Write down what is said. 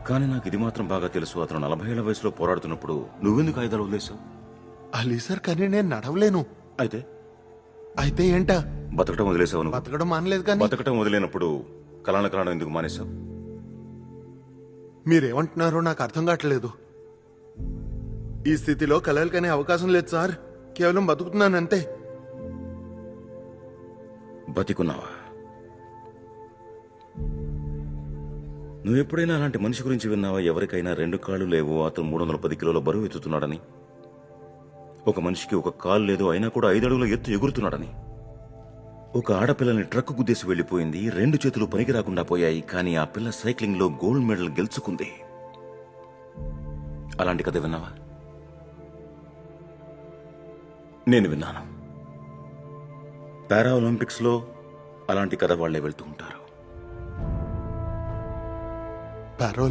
కానీ నాకు ఇది మాత్రం బాగా తెలుసు, అతను 40 ఏళ్ల వయసులో పోరాడుతున్నప్పుడు నువ్వెందుకు ఆయుధాలు వదిలేశావు? అలీ సార్, కానీ నేను నడవలేను. అయితే అయితే ఏంటా? బతకటం వదిలేసావు నువ్వు? బతకడం మానలేదు. కానీ బతకటం వదిలేనప్పుడు కళను ఎందుకు మానేశావు? మీరేమంటున్నారో నాకు అర్థం కావట్లేదు. ఈ స్థితిలో కలలు కనే అవకాశం లేదు సార్. కేవలం బతుకుతున్నానంతే. బతికున్నావా? నువ్వెప్పుడైనా అలాంటి మనిషి గురించి విన్నావా? ఎవరికైనా 2 కాళ్ళు లేవు, అతను 310 కిలోల బరువు ఎత్తుతున్నాడని. ఒక మనిషికి 1 కాలు లేదు, అయినా కూడా 5 అడుగుల ఎత్తు ఎగురుతున్నాడని. ఒక ఆడపిల్లని ట్రక్ గుద్దేసి వెళ్లిపోయింది, 2 చేతులు పనికి రాకుండా పోయాయి, కానీ ఆ పిల్ల సైక్లింగ్ లో గోల్డ్ మెడల్ గెలుచుకుంది. అలాంటి కథ విన్నావా? నేను విన్నాను. పారా ఒలింపిక్స్ లో అలాంటి కథ వాళ్లే వెళ్తూ ఉంటారు. పారో